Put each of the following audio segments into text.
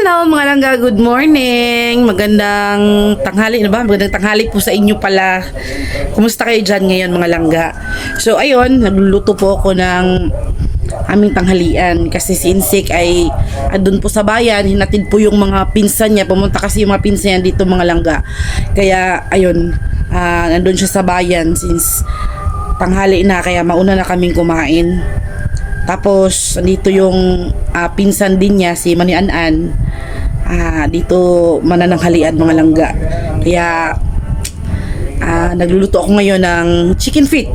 Hello mga langga, good morning. Magandang tanghali na ba? Magandang tanghali po sa inyo pala. Kumusta kayo dyan ngayon mga langga? So ayun, nagluluto po ako ng aming tanghalian kasi si Insik ay andun po sa bayan, hinatid po yung mga pinsan niya. Pumunta kasi yung mga pinsan niya dito mga langga. Kaya ayun, nandun siya sa bayan since tanghali na, kaya mauna na kaming kumain. Tapos dito yung pinsan din niya, si Manianan, dito manananghalian mga langga. Kaya nagluluto ako ngayon ng chicken feet,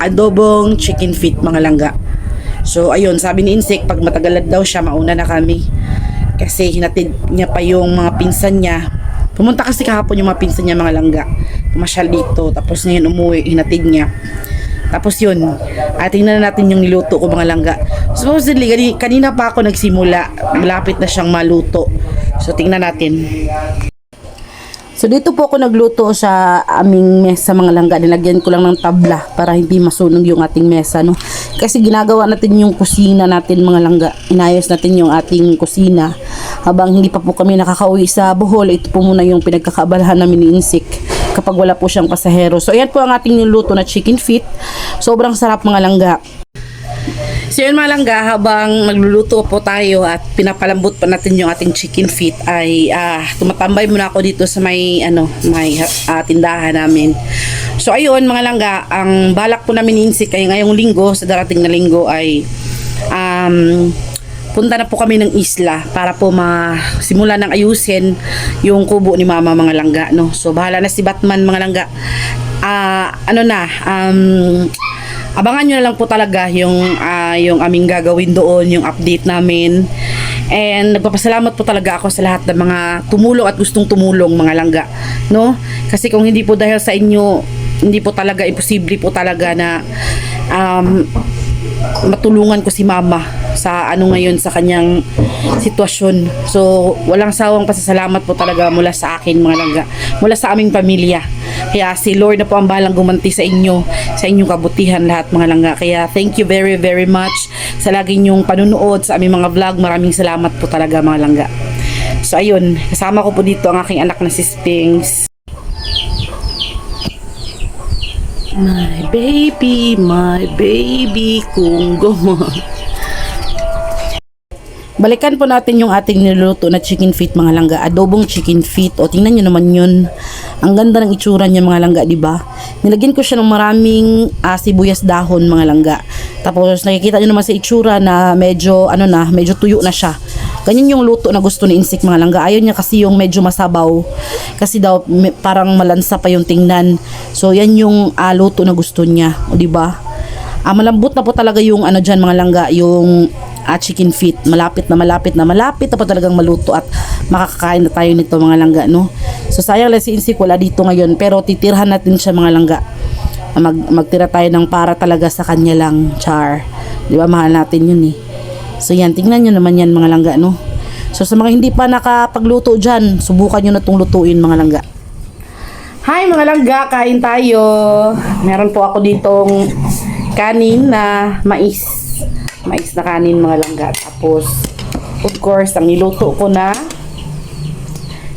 adobong chicken feet mga langga. So ayun, sabi ni Insik pag matagalan daw siya mauna na kami kasi hinatid niya pa yung mga pinsan niya. Pumunta kasi kahapon yung mga pinsan niya mga langga, pumasyal dito, tapos ngayon umuwi, hinatid niya. Tapos yun, tingnan na natin yung niluto ko mga langga. Supposedly, kanina pa ako nagsimula. Malapit na siyang maluto. So, tingnan natin. So, dito po ako nagluto sa aming mesa mga langga. Nilagyan ko lang ng tabla para hindi masunog yung ating mesa, no? Kasi ginagawa natin yung kusina natin mga langga. Inayos natin yung ating kusina. Habang hindi pa po kami nakakauwi sa Bohol, ito po muna yung pinagkakaabalahan namin ni Insik kapag wala po siyang pasahero. So, ayan po ang ating niluto na chicken feet. Sobrang sarap mga langga. So, yun mga langga, habang magluluto po tayo at pinapalambot pa natin yung ating chicken feet, ay tumatambay muna ako dito sa may tindahan namin. So, ayun mga langga, ang balak po namin ni Insik ay ngayong linggo, sa darating na linggo ay punta na po kami ng isla para po masimula ng ayusin yung kubo ni mama mga langga, no? So bahala na si Batman mga langga. Abangan nyo na lang po talaga yung aming gagawin doon, yung update namin. And nagpapasalamat po talaga ako sa lahat ng mga tumulong at gustong tumulong mga langga, no? Kasi kung hindi po dahil sa inyo, hindi po talaga, imposible po talaga na matulungan ko si mama sa ngayon sa kanyang sitwasyon. So walang sawang pasasalamat po talaga mula sa akin mga langga, mula sa aming pamilya. Kaya si Lord na po ang bahalang gumanti sa inyo, sa inyong kabutihan lahat mga langga. Kaya thank you very very much sa lagi nyong panunood sa aming mga vlog. Maraming salamat po talaga mga langga. So ayun, kasama ko po dito ang aking anak na si Sphinx. My baby, kung gumot. Balikan po natin yung ating niluto na chicken feet mga langga, adobong chicken feet. O tingnan niyo naman yun. Ang ganda ng itsura niya mga langga, di ba? Nilagyan ko siya ng maraming sibuyas dahon mga langga. Tapos nakikita niyo naman sa itsura na medyo medyo tuyo na siya. Ganyan yung luto na gusto ni Insik mga langga. Ayaw niya kasi yung medyo masabaw. Kasi daw parang malansa pa yung tingnan. So yan yung luto na gusto niya, o di ba? Malambot na po talaga yung diyan mga langga, yung chicken feet. Malapit na po talagang maluto at makakakain na tayo nito mga langga, no? So sayang lang si Insik wala dito ngayon, pero titirhan natin siya mga langga. Magtira tayo ng para talaga sa kanya lang, char. Di ba, mahal natin yun eh. So yan, tingnan nyo naman yan mga langga, no? So sa mga hindi pa nakapagluto dyan, subukan nyo na itong lutuin mga langga. Hi mga langga, kain tayo. Meron po ako ditong kanin na mais na kanin mga langga. Tapos of course ang niluto ko na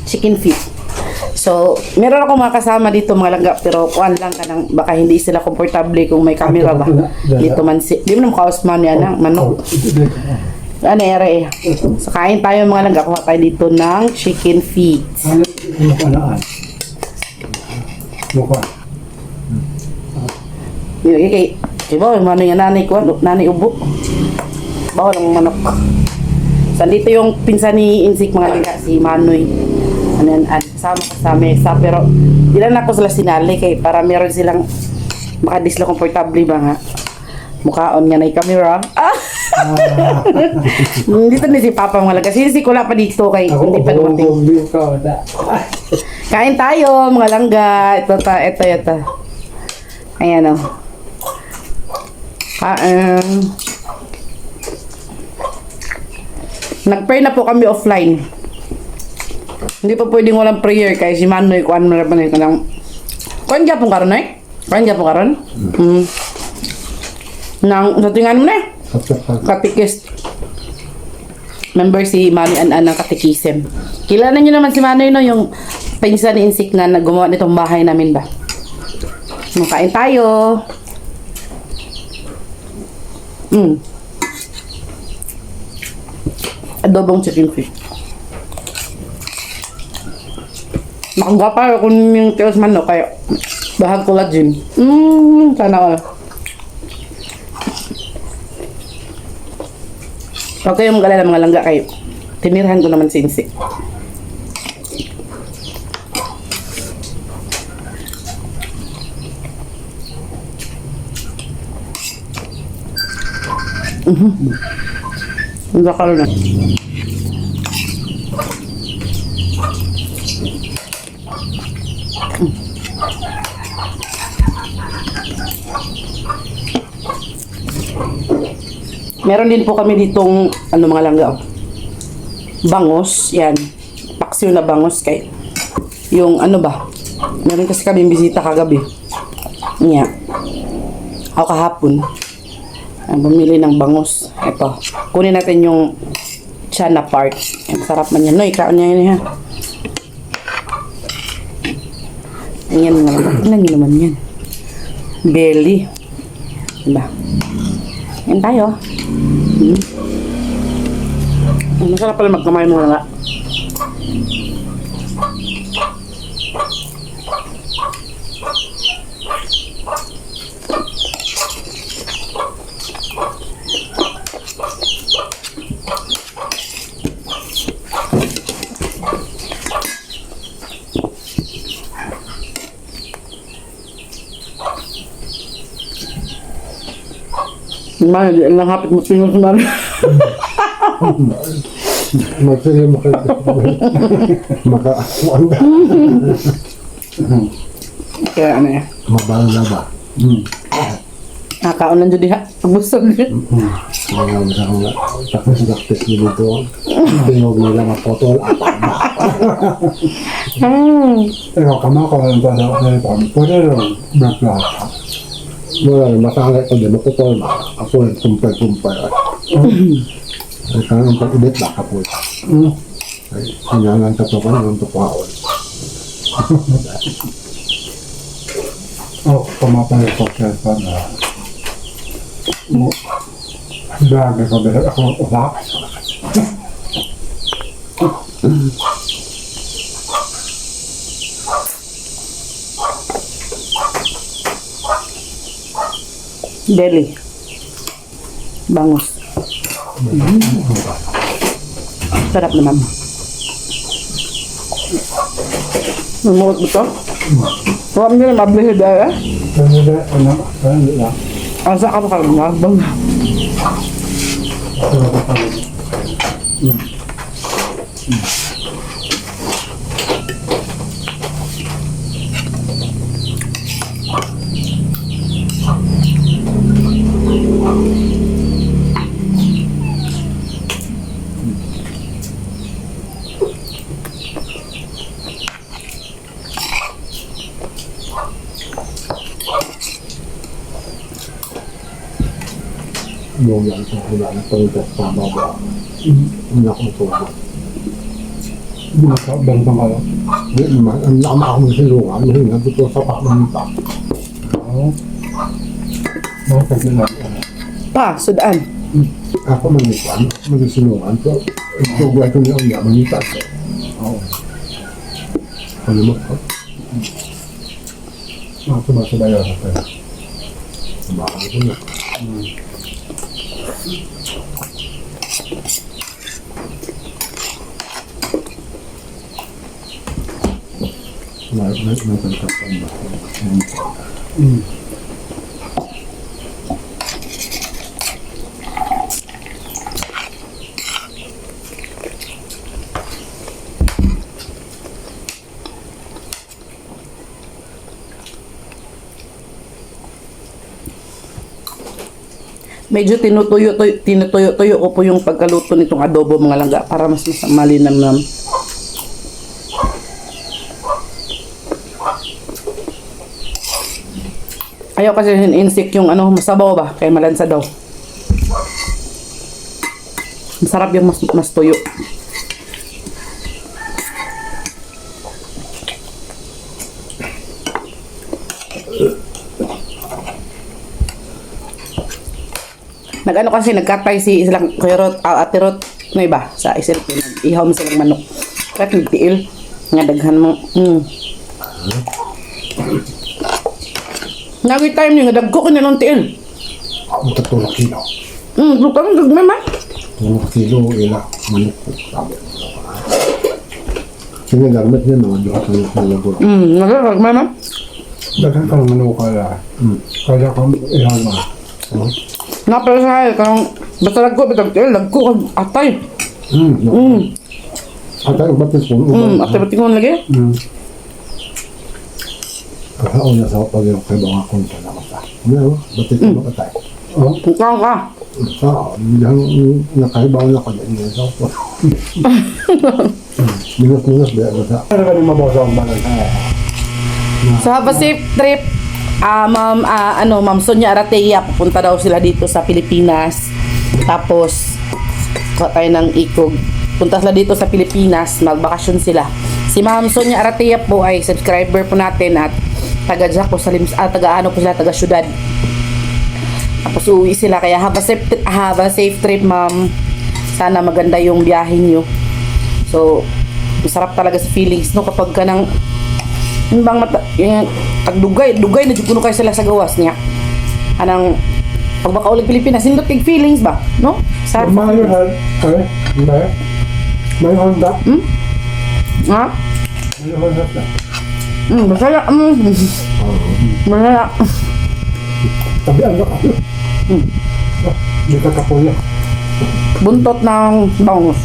chicken feet. So meron ako mga kasama dito mga langga, pero kuan lang kanang baka hindi sila komportable kung may camera ba dito man di mo makausman yan ang manok ere. So kain tayo mga langga, kuha tayo dito ng chicken feet. Okay. Diba, yung manay nanay ko, nanay ubo. Bawal ang manok. So, dito yung pinsan ni Insik mga langga, si Manoy. Sama ka sa mesa, pero di lang ako sila sinali kay para meron silang makadisla komportable ba nga. Mukhaon nga na yung camera. Dito ni si Papa mga langga. Si wala pa dito kay hindi pa dumating. Kain tayo mga langga. Ito. Ayan o. Nag-pray na po kami offline. Hindi pa pwedeng walang prayer kay si Manoy kuan mo na kanang kuan gyapon karon ay? Kuan gyapon karon? Nang sa tingan mo na. Katikis. member si Mami Anan ng Katikisim. Kilala niyo naman si Manoy, no? Yung pinsan ni Insik na gumawa nitong bahay namin ba? Makain tayo. Adobong chicken feet. Makagwapa kung yung tiwas man, no? Kaya bahag collagen. Sana all. Huwag kayong mag-alala mga langga kayo. Tinirhan ko naman si Insik. Ang zakal na. Meron din po kami ditong mga langga. Bangos, yan. Paksiw na bangos kay yung meron kasi kami bisita kagabi. Niya. O kahapon. Bumili ng bangos. Ito. Kunin natin yung tiyan na part. Ang sarap man yan. No, ikaw niya yun ha. Ayan nga. Tingnan nyo naman yan. Belly. Diba? Yan tayo. Masarap pala magkamay mo nga. Mana di lang hapit mo tingin sa Maksudnya maka kaya ano ya? mabala ba? Nakakaon lang dyan diha. Busog. Kaya bisa ko nga. Tapos nakapis dito. Tingog nila mapotol. Pero kama ko lang ba sa pang pwede rin magplata. Wala rin masangat ko din. Mapotol ba? Ako rin kumpay-kumpay. Ay kanang pag-init ba ka po. Ay hinangan ka to ka ng tupaon. Oh, pamapay ko kaya pa na Dami ko dahil ako ulak. Deli. Bangus. Sarap naman. Mamukot mo to? Huwag nyo na mablihi dahil eh. Ano lang? Asa ka pa kalabang. Yung yan sa kula na pagkat sa baba. Hindi ako matuwa. Nakabang ka kayo? Hindi naman. Ang lama ako ng silungan. Hindi nga dito sa pakmanita. Bakit nila? Pa, sudaan. Ako manipan. Magisilungan ko. Ito gawin ko niya ang yamanita. Oo. Ano mo ko? Sumasabayan sa kaya. Sumasabayan ko na. Medyo tinutuyo ko po yung pagkaluto nitong adobo mga langga para mas malinamnam. Ayaw kasi insik yung masabaw ba, kaya malansa daw. Masarap yung mas tuyo. Nag-ano kasi, nagkatay si silang Kuya Rot, Ate Rot, may iba, sa isil, ihaw mo silang manok. Kahit nagtiil, nga daghan mo, Nagi time niyo, nga dagko ka nilang tiil. Ang 3 kilo. Lutang gagmay ma. 3 kilo ila manok ko. Sabi. Sige, garmet niya mga duha sa lagura. Gagmay ma. Daghan ka ng manok kaya. Kaya kang ihaw na. Napasahay, karang, basta lagko, bitag tiil, lagko kag atay. Atay, batis ko. Atay batingon lagi. Kahaon na sa pag-iw kay mga konta na mata. Ano, batis ko makatay. Oo. Ikaw ka. Diyan nakaibaw na ko din sa po. Minus ba sa. Ano ka ni mabaso ang balag? So, have a safe trip. Ma'am Sonia Aratea, pupunta daw sila dito sa Pilipinas. Tapos, kuha tayo ng ikog. Punta sila dito sa Pilipinas, magbakasyon sila. Si Ma'am Sonia Aratea po ay subscriber po natin at taga Jaco sa taga syudad. Tapos uuwi sila, kaya have a safe trip, ma'am. Sana maganda yung biyahe nyo. So, masarap talaga sa feelings, no? Kapag ka nang yung dugay na dyan kayo sila sa gawas niya. Anang pag baka ulit Pilipinas, hindi tig feelings ba? No? Sarap. May Honda. Ha? May Honda na. Masaya. Masaya. Tabi ano ka? Hindi ka kapuya. Buntot ng bangus.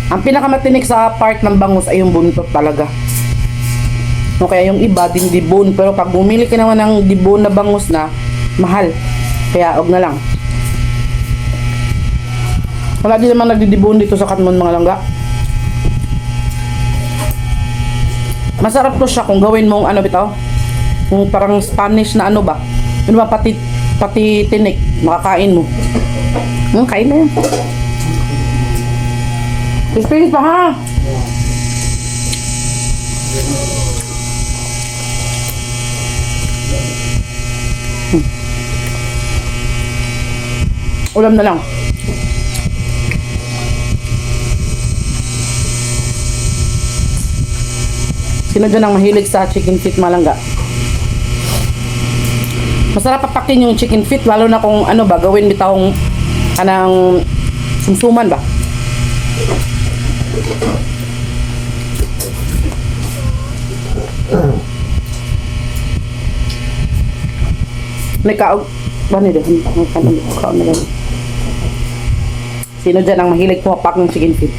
Ang pinakamatinik sa part ng bangus ay yung buntot talaga. No, kaya yung iba din dibon, pero pag bumili ka naman ng dibon na bangus na, mahal. Kaya og na lang. Wala din naman nagdidibon dito sa Katmon, mga langga. Masarap to siya kung gawin mong ano bitaw, yung parang Spanish na ano ba, yun ba, pati tinik, makakain mo. Kain na yan. Experience pa ha. Ulam na lang. Sino dyan ang mahilig sa chicken feet, malangga? Masarap papakin yung chicken feet, lalo na kung ano ba, gawin bitawong kanang sumsuman ba? May kaog ba nila? Sino dyan ang mahilig pumapak ng chicken feet?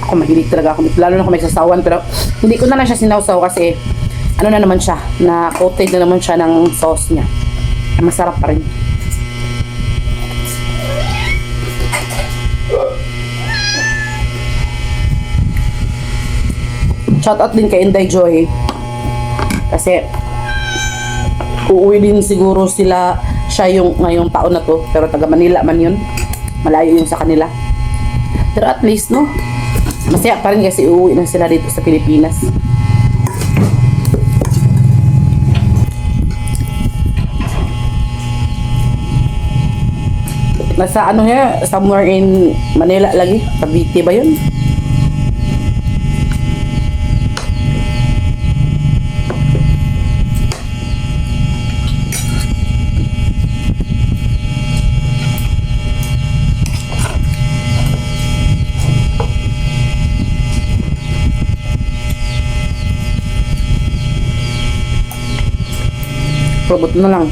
Ako mahilig talaga ako, lalo na kung may sasawan, pero hindi ko na lang siya sinawsaw kasi ano na naman siya, na coated na naman siya ng sauce niya. Masarap pa rin. Shoutout din kay Inday Joy kasi uuwi din siguro siya yung ngayong taon na to, pero taga Manila man yun, malayo yung sa kanila, pero at least no, masaya pa rin kasi uuwi na sila dito sa Pilipinas. Nasa ano niya, somewhere in Manila lagi, Cavite ba yun? Probot na lang.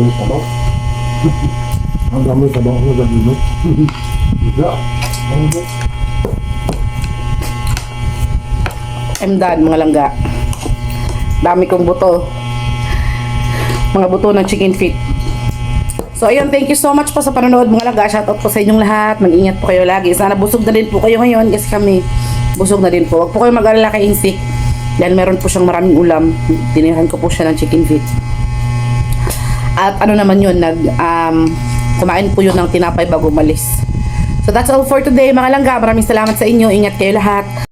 dami sabaw. Ang dami sabaw ko sa dino. Iya. I'm done mga langga. Dami kong buto. Mga buto ng chicken feet. So ayun, thank you so much po sa panonood mga langga. Shoutout po sa inyong lahat. Mag-ingat po kayo lagi. Sana busog na din po kayo ngayon kasi kami busog na din po. Huwag po kayo mag-alala kay Insik. Dahil meron po siyang maraming ulam. Tinirahan ko po siya ng chicken feet. At ano naman yun, kumain po yun ng tinapay bago umalis. So that's all for today mga langga. Maraming salamat sa inyo. Ingat kayo lahat.